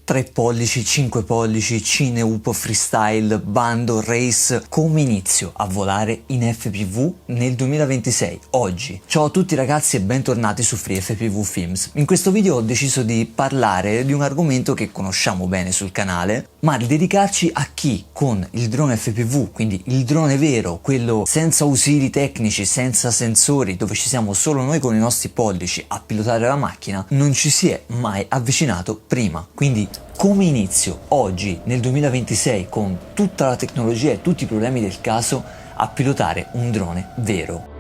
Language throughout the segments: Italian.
3 pollici, 5 pollici, Cinehoop, freestyle, bando, race. Come inizio a volare in FPV nel 2026, oggi. Ciao a tutti ragazzi e bentornati su Free FPV Films. In questo video ho deciso di parlare di un argomento che conosciamo bene sul canale, ma di dedicarci a chi con il drone FPV, quindi il drone vero, quello senza ausili tecnici, senza sensori, dove ci siamo solo noi con i nostri pollici a pilotare la macchina, non ci si è mai avvicinato prima. Quindi come inizio oggi nel 2026 con tutta la tecnologia e tutti i problemi del caso a pilotare un drone vero.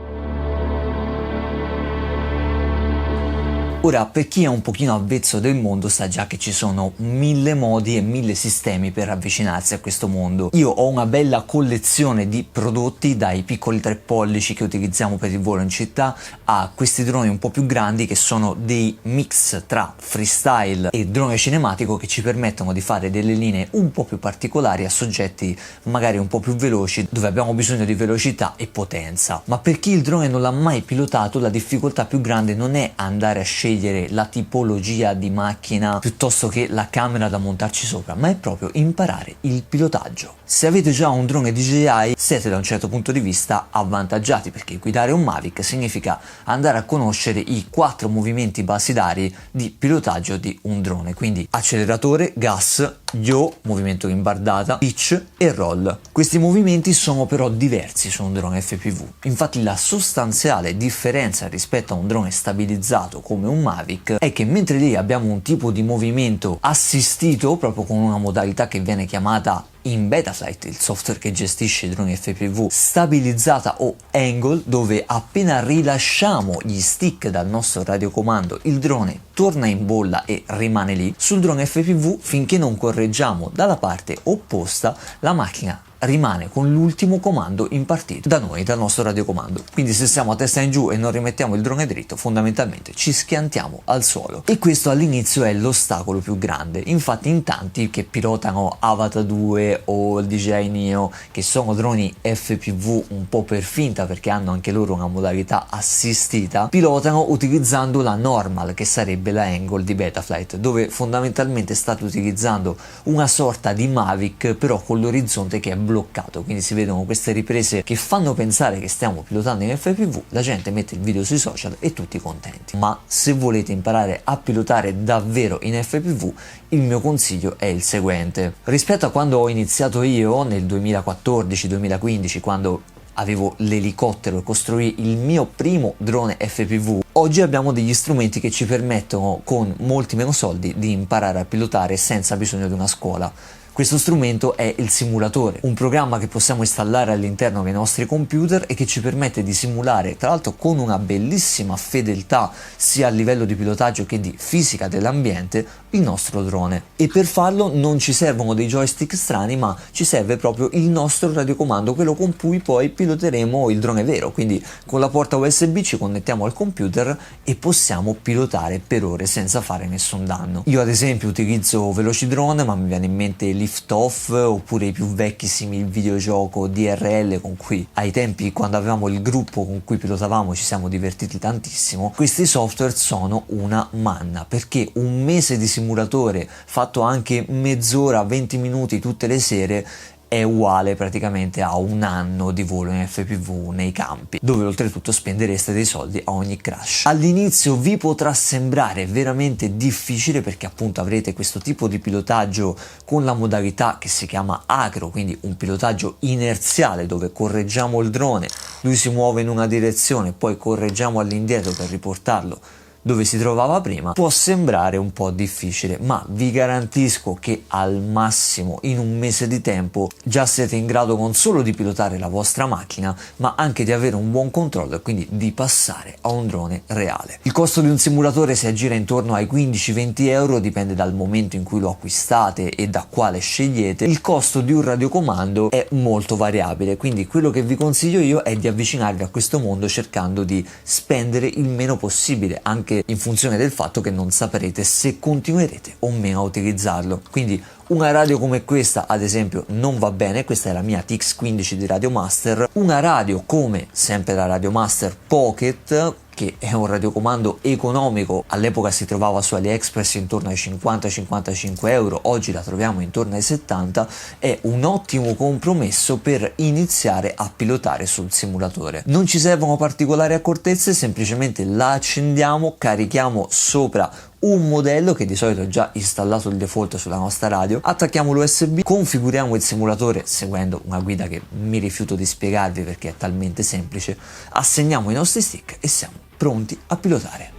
Ora, per chi è un pochino avvezzo del mondo sa già che ci sono 1000 modi e 1000 sistemi per avvicinarsi a questo mondo. Io ho una bella collezione di prodotti, dai piccoli 3 pollici che utilizziamo per il volo in città a questi droni un po' più grandi che sono dei mix tra freestyle e drone cinematico che ci permettono di fare delle linee un po' più particolari a soggetti magari un po' più veloci, dove abbiamo bisogno di velocità e potenza. Ma per chi il drone non l'ha mai pilotato, la difficoltà più grande non è andare a scegliere la tipologia di macchina piuttosto che la camera da montarci sopra, ma è proprio imparare il pilotaggio. Se avete già un drone DJI siete da un certo punto di vista avvantaggiati, perché guidare un Mavic significa andare a conoscere i 4 movimenti basilari di pilotaggio di un drone, quindi acceleratore, gas, yaw, movimento gimbardata, pitch e roll. Questi movimenti sono però diversi su un drone FPV, infatti la sostanziale differenza rispetto a un drone stabilizzato come un Mavic è che mentre lì abbiamo un tipo di movimento assistito proprio con una modalità che viene chiamata in Betaflight, il software che gestisce i droni FPV, stabilizzata o angle, dove appena rilasciamo gli stick dal nostro radiocomando il drone torna in bolla e rimane lì. Sul drone FPV finché non correggiamo dalla parte opposta la macchina rimane con l'ultimo comando impartito da noi, dal nostro radiocomando. Quindi se siamo a testa in giù e non rimettiamo il drone dritto, fondamentalmente ci schiantiamo al suolo, e questo all'inizio è l'ostacolo più grande. Infatti in tanti che pilotano Avata 2 o il DJI Neo, che sono droni FPV un po' per finta perché hanno anche loro una modalità assistita, pilotano utilizzando la normal, che sarebbe la angle di Betaflight, dove fondamentalmente state utilizzando una sorta di Mavic però con l'orizzonte che è bloccato, quindi si vedono queste riprese che fanno pensare che stiamo pilotando in FPV, la gente mette il video sui social e tutti contenti. Ma se volete imparare a pilotare davvero in FPV, il mio consiglio è il seguente. Rispetto a quando ho iniziato io nel 2014-2015, quando avevo l'elicottero e costruì il mio primo drone FPV, oggi abbiamo degli strumenti che ci permettono con molti meno soldi di imparare a pilotare senza bisogno di una scuola. Questo strumento è il simulatore, un programma che possiamo installare all'interno dei nostri computer e che ci permette di simulare, tra l'altro con una bellissima fedeltà sia a livello di pilotaggio che di fisica dell'ambiente, il nostro drone. E per farlo non ci servono dei joystick strani, ma ci serve proprio il nostro radiocomando, quello con cui poi piloteremo il drone vero. Quindi con la porta USB ci connettiamo al computer e possiamo pilotare per ore senza fare nessun danno. Io ad esempio utilizzo Velocidrone, ma mi viene in mente Lift Off, oppure i più vecchissimi, il videogioco DRL, con cui ai tempi, quando avevamo il gruppo con cui pilotavamo, ci siamo divertiti tantissimo. Questi software sono una manna, perché un mese di simulatore fatto anche mezz'ora, 20 minuti tutte le sere è uguale praticamente a un anno di volo in FPV nei campi, dove oltretutto spendereste dei soldi a ogni crash. All'inizio vi potrà sembrare veramente difficile perché appunto avrete questo tipo di pilotaggio con la modalità che si chiama acro, quindi un pilotaggio inerziale dove correggiamo il drone, lui si muove in una direzione, poi correggiamo all'indietro per riportarlo dove si trovava prima. Può sembrare un po' difficile, ma vi garantisco che al massimo in un mese di tempo già siete in grado non solo di pilotare la vostra macchina, ma anche di avere un buon controllo e quindi di passare a un drone reale. Il costo di un simulatore si aggira intorno ai 15-20 euro, dipende dal momento in cui lo acquistate e da quale scegliete. Il costo di un radiocomando è molto variabile, quindi quello che vi consiglio io è di avvicinarvi a questo mondo cercando di spendere il meno possibile, anche in funzione del fatto che non saprete se continuerete o meno a utilizzarlo. Quindi una radio come questa ad esempio non va bene, questa è la mia TX15 di Radio Master. Una radio come sempre la Radio Master Pocket che è un radiocomando economico, all'epoca si trovava su AliExpress intorno ai 50-55 euro, oggi la troviamo intorno ai 70, è un ottimo compromesso per iniziare a pilotare sul simulatore. Non ci servono particolari accortezze, semplicemente la accendiamo, carichiamo sopra un modello che di solito è già installato il default sulla nostra radio, attacchiamo l'USB, configuriamo il simulatore seguendo una guida che mi rifiuto di spiegarvi perché è talmente semplice, assegniamo i nostri stick e siamo pronti a pilotare.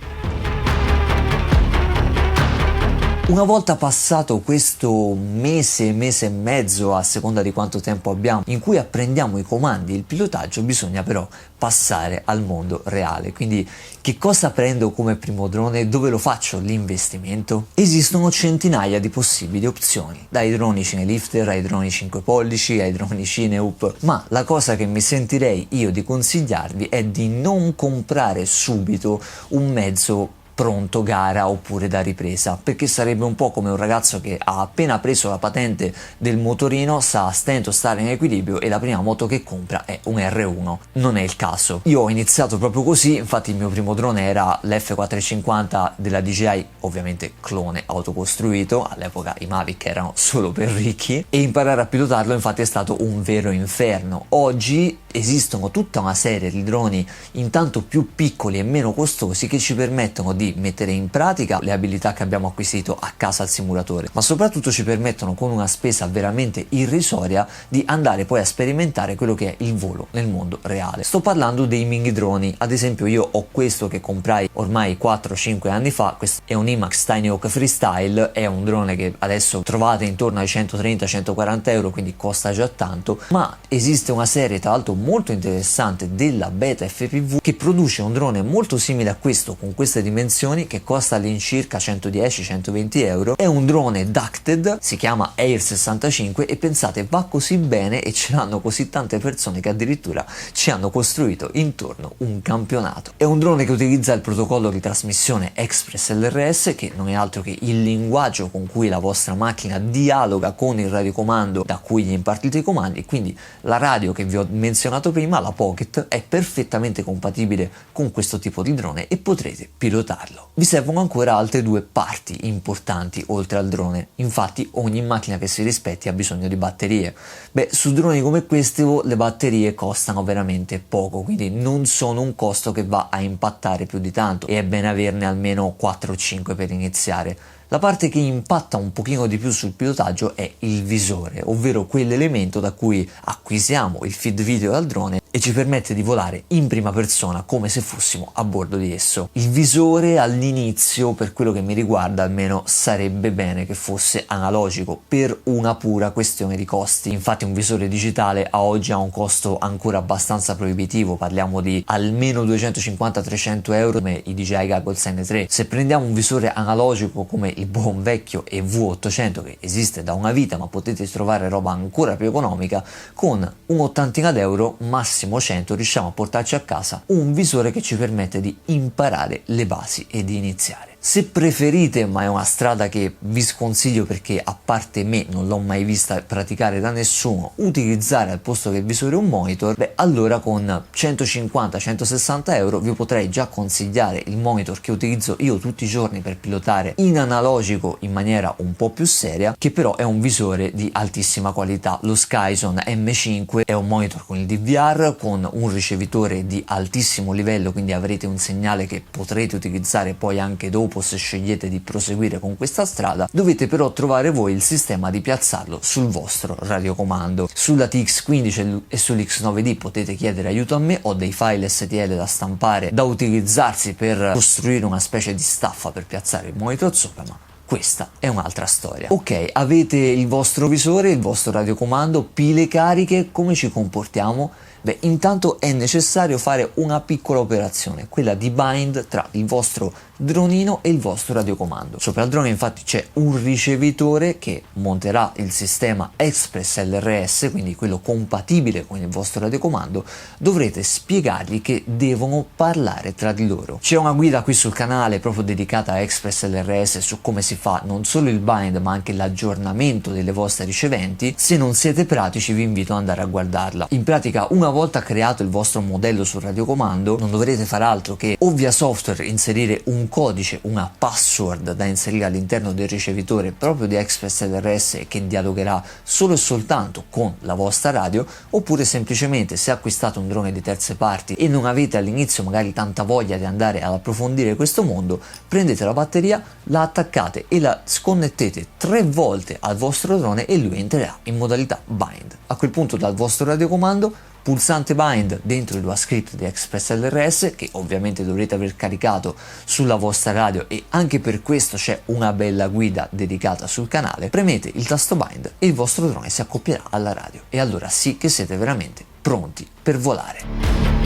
Una volta passato questo mese e mezzo, a seconda di quanto tempo abbiamo, in cui apprendiamo i comandi e il pilotaggio, bisogna però passare al mondo reale. Quindi che cosa prendo come primo drone? Dove lo faccio l'investimento? Esistono centinaia di possibili opzioni, dai droni Cinelifter ai droni 5 pollici ai droni Cineup, ma la cosa che mi sentirei io di consigliarvi è di non comprare subito un mezzo pronto gara oppure da ripresa, perché sarebbe un po' come un ragazzo che ha appena preso la patente del motorino, sa a stento stare in equilibrio e la prima moto che compra è un R1. Non è il caso. Io ho iniziato proprio così, infatti il mio primo drone era l'F450 della DJI, ovviamente clone autocostruito, all'epoca i Mavic erano solo per ricchi, e imparare a pilotarlo infatti è stato un vero inferno. Oggi esistono tutta una serie di droni intanto più piccoli e meno costosi che ci permettono di mettere in pratica le abilità che abbiamo acquisito a casa al simulatore, ma soprattutto ci permettono con una spesa veramente irrisoria di andare poi a sperimentare quello che è il volo nel mondo reale. Sto parlando dei mini droni, ad esempio io ho questo che comprai ormai 4-5 anni fa, questo è un IMAX Tiny Hawk Freestyle, è un drone che adesso trovate intorno ai 130-140 euro, quindi costa già tanto, ma esiste una serie tra l'altro molto interessante della Beta FPV che produce un drone molto simile a questo, con queste dimensioni, che costa all'incirca 110-120 euro. È un drone ducted, si chiama Air 65 e pensate va così bene e ce l'hanno così tante persone che addirittura ci hanno costruito intorno un campionato. È un drone che utilizza il protocollo di trasmissione Express LRS, che non è altro che il linguaggio con cui la vostra macchina dialoga con il radiocomando da cui gli impartite i comandi, quindi la radio che vi ho menzionato prima, la Pocket, è perfettamente compatibile con questo tipo di drone e potrete pilotarlo. Vi servono ancora altre due parti importanti oltre al drone, infatti ogni macchina che si rispetti ha bisogno di batterie. Beh, su droni come questo le batterie costano veramente poco, quindi non sono un costo che va a impattare più di tanto e è bene averne almeno 4 o 5 per iniziare. La parte che impatta un pochino di più sul pilotaggio è il visore, ovvero quell'elemento da cui acquisiamo il feed video dal drone e ci permette di volare in prima persona come se fossimo a bordo di esso. Il visore all'inizio, per quello che mi riguarda almeno, sarebbe bene che fosse analogico per una pura questione di costi. Infatti un visore digitale a oggi ha un costo ancora abbastanza proibitivo, parliamo di almeno 250-300 euro come i DJI Goggles N3. Se prendiamo un visore analogico come il buon vecchio EV800 che esiste da una vita, ma potete trovare roba ancora più economica, con un'ottantina d'euro, massimo 100, riusciamo a portarci a casa un visore che ci permette di imparare le basi e di iniziare. Se preferite, ma è una strada che vi sconsiglio perché a parte me non l'ho mai vista praticare da nessuno, utilizzare al posto del visore un monitor, beh allora con 150-160 euro vi potrei già consigliare il monitor che utilizzo io tutti i giorni per pilotare in analogico in maniera un po' più seria, che però è un visore di altissima qualità. Lo Skyson M5 è un monitor con il DVR, con un ricevitore di altissimo livello, quindi avrete un segnale che potrete utilizzare poi anche dopo se scegliete di proseguire con questa strada. Dovete però trovare voi il sistema di piazzarlo sul vostro radiocomando. Sulla TX15 e sull'X9D potete chiedere aiuto a me, ho dei file STL da stampare da utilizzarsi per costruire una specie di staffa per piazzare il monitor sopra, ma questa è un'altra storia. Ok, avete il vostro visore, il vostro radiocomando, pile cariche, come ci comportiamo? Beh, intanto è necessario fare una piccola operazione, quella di bind tra il vostro dronino e il vostro radiocomando. Sopra il drone infatti c'è un ricevitore che monterà il sistema Express LRS, quindi quello compatibile con il vostro radiocomando. Dovrete spiegargli che devono parlare tra di loro. C'è una guida qui sul canale proprio dedicata a Express LRS su come si fa non solo il bind ma anche l'aggiornamento delle vostre riceventi. Se non siete pratici vi invito ad andare a guardarla. In pratica una volta creato il vostro modello sul radiocomando, non dovrete fare altro che o via software inserire un codice, una password da inserire all'interno del ricevitore proprio di Express LRS che dialogherà solo e soltanto con la vostra radio, oppure semplicemente, se acquistate un drone di terze parti e non avete all'inizio magari tanta voglia di andare ad approfondire questo mondo, prendete la batteria, la attaccate e la sconnettete 3 volte al vostro drone e lui entrerà in modalità bind. A quel punto dal vostro radiocomando, pulsante bind dentro i DualScript di Express LRS, che ovviamente dovrete aver caricato sulla vostra radio, e anche per questo c'è una bella guida dedicata sul canale. Premete il tasto bind e il vostro drone si accoppierà alla radio, e allora sì che siete veramente pronti per volare.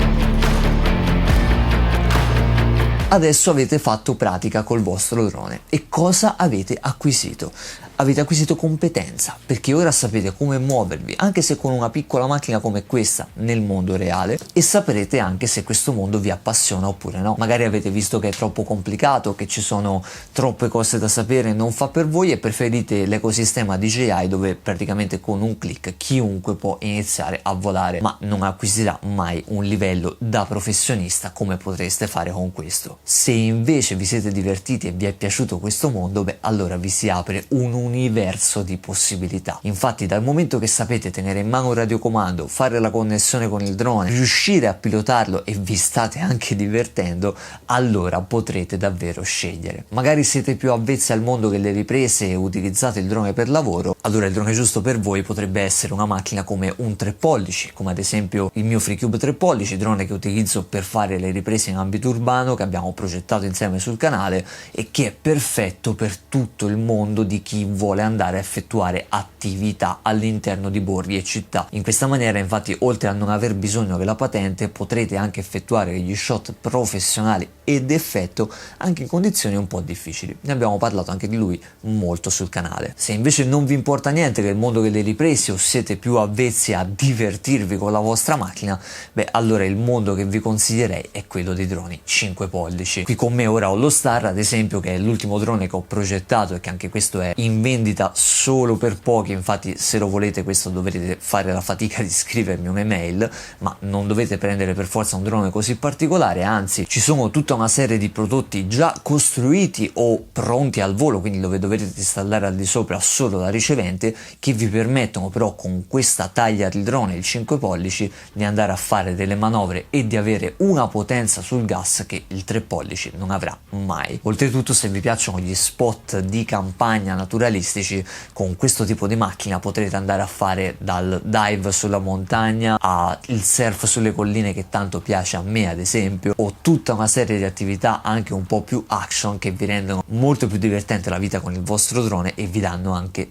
Adesso avete fatto pratica col vostro drone e cosa avete acquisito? Avete acquisito competenza, perché ora sapete come muovervi, anche se con una piccola macchina come questa, nel mondo reale, e saprete anche se questo mondo vi appassiona oppure no. Magari avete visto che è troppo complicato, che ci sono troppe cose da sapere, non fa per voi e preferite l'ecosistema DJI, dove praticamente con un click chiunque può iniziare a volare, ma non acquisirà mai un livello da professionista come potreste fare con questo. Se invece vi siete divertiti e vi è piaciuto questo mondo, beh, allora vi si apre un universo di possibilità. Infatti, dal momento che sapete tenere in mano un radiocomando, fare la connessione con il drone, riuscire a pilotarlo e vi state anche divertendo, allora potrete davvero scegliere. Magari siete più avvezzi al mondo che le riprese e utilizzate il drone per lavoro, allora il drone giusto per voi potrebbe essere una macchina come un 3 pollici, come ad esempio il mio FreeCube 3 pollici, drone che utilizzo per fare le riprese in ambito urbano, che abbiamo progettato insieme sul canale e che è perfetto per tutto il mondo di chi vuole andare a effettuare attività all'interno di borghi e città. In questa maniera, infatti, oltre a non aver bisogno della patente, potrete anche effettuare degli shot professionali ed effetto anche in condizioni un po' difficili. Ne abbiamo parlato anche di lui molto sul canale. Se invece non vi importa niente del mondo delle riprese o siete più avvezzi a divertirvi con la vostra macchina, beh, allora il mondo che vi consiglierei è quello dei droni 5 pollici. Qui con me ora ho lo Star, ad esempio, che è l'ultimo drone che ho progettato e che anche questo è in vendita solo per pochi. Infatti, se lo volete, questo dovrete fare la fatica di scrivermi un'email, ma non dovete prendere per forza un drone così particolare, anzi ci sono tutta una serie di prodotti già costruiti o pronti al volo, quindi dove dovrete installare al di sopra solo la ricevente, che vi permettono però con questa taglia di drone, il 5 pollici, di andare a fare delle manovre e di avere una potenza sul gas che il 3 pollici non avrà mai. Oltretutto, se vi piacciono gli spot di campagna naturalistici, con questo tipo di macchina potrete andare a fare dal dive sulla montagna al surf sulle colline, che tanto piace a me ad esempio, o tutta una serie di attività anche un po' più action che vi rendono molto più divertente la vita con il vostro drone e vi danno anche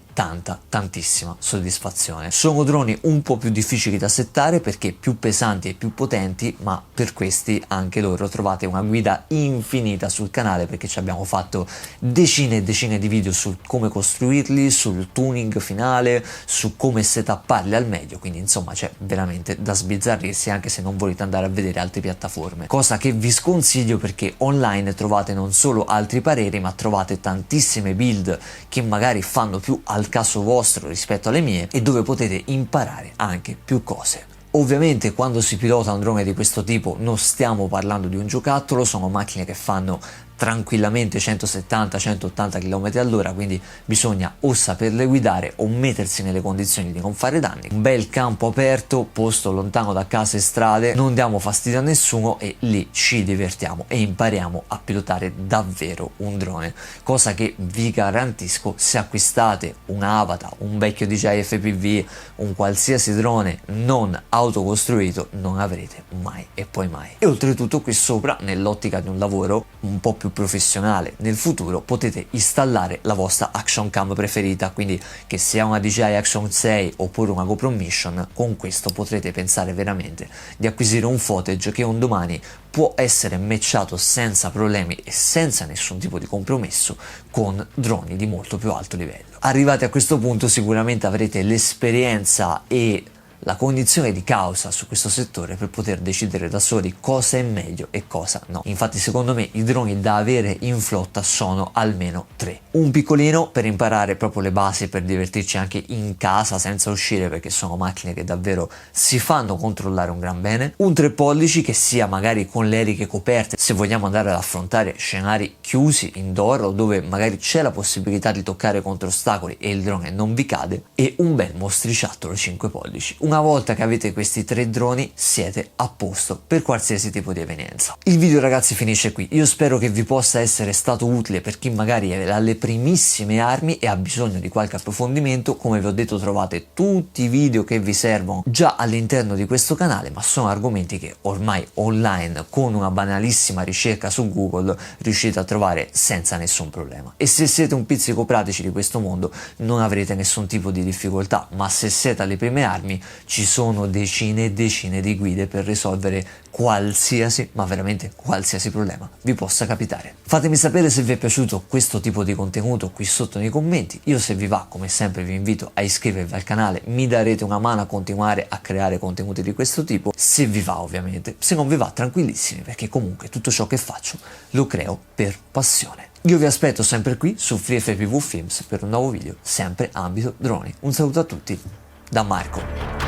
tantissima soddisfazione. Sono droni un po' più difficili da settare perché più pesanti e più potenti, ma per questi anche loro trovate una guida infinita sul canale, perché ci abbiamo fatto decine e decine di video su come costruirli, sul tuning finale, su come setapparli al meglio, quindi insomma c'è veramente da sbizzarrirsi, anche se non volete andare a vedere altre piattaforme, cosa che vi sconsiglio, perché online trovate non solo altri pareri, ma trovate tantissime build che magari fanno più al caso vostro rispetto alle mie e dove potete imparare anche più cose. Ovviamente quando si pilota un drone di questo tipo non stiamo parlando di un giocattolo, sono macchine che fanno tranquillamente 170-180 km all'ora, quindi bisogna o saperle guidare o mettersi nelle condizioni di non fare danni. Un bel campo aperto, posto lontano da case e strade, non diamo fastidio a nessuno e lì ci divertiamo e impariamo a pilotare davvero un drone, cosa che vi garantisco se acquistate un Avatar, un vecchio DJI FPV, un qualsiasi drone non autocostruito, non avrete mai e poi mai. E oltretutto qui sopra, nell'ottica di un lavoro un po' più professionale nel futuro, potete installare la vostra action cam preferita, quindi che sia una DJI Action 6 oppure una GoPro Mission, con questo potrete pensare veramente di acquisire un footage che un domani può essere matchato senza problemi e senza nessun tipo di compromesso con droni di molto più alto livello. Arrivati a questo punto sicuramente avrete l'esperienza e la cognizione di causa su questo settore per poter decidere da soli cosa è meglio e cosa no. Infatti secondo me i droni da avere in flotta sono almeno 3. Un piccolino per imparare proprio le basi, per divertirci anche in casa senza uscire, perché sono macchine che davvero si fanno controllare un gran bene. Un 3 pollici che sia magari con le eliche coperte se vogliamo andare ad affrontare scenari chiusi indoor o dove magari c'è la possibilità di toccare contro ostacoli e il drone non vi cade. E un bel mostriciattolo 5 pollici. Una volta che avete questi 3 droni siete a posto per qualsiasi tipo di evenienza. Il video ragazzi finisce qui, io spero che vi possa essere stato utile per chi magari è alle primissime armi e ha bisogno di qualche approfondimento. Come vi ho detto trovate tutti i video che vi servono già all'interno di questo canale, ma sono argomenti che ormai online con una banalissima ricerca su Google riuscite a trovare senza nessun problema. E se siete un pizzico pratici di questo mondo non avrete nessun tipo di difficoltà, ma se siete alle prime armi ci sono decine e decine di guide per risolvere qualsiasi, ma veramente qualsiasi problema vi possa capitare. Fatemi sapere se vi è piaciuto questo tipo di contenuto qui sotto nei commenti. Io se vi va, come sempre vi invito a iscrivervi al canale, mi darete una mano a continuare a creare contenuti di questo tipo, se vi va ovviamente. Se non vi va tranquillissimi, perché comunque tutto ciò che faccio lo creo per passione. Io vi aspetto sempre qui su FreeFPV Films per un nuovo video, sempre ambito droni. Un saluto a tutti da Marco.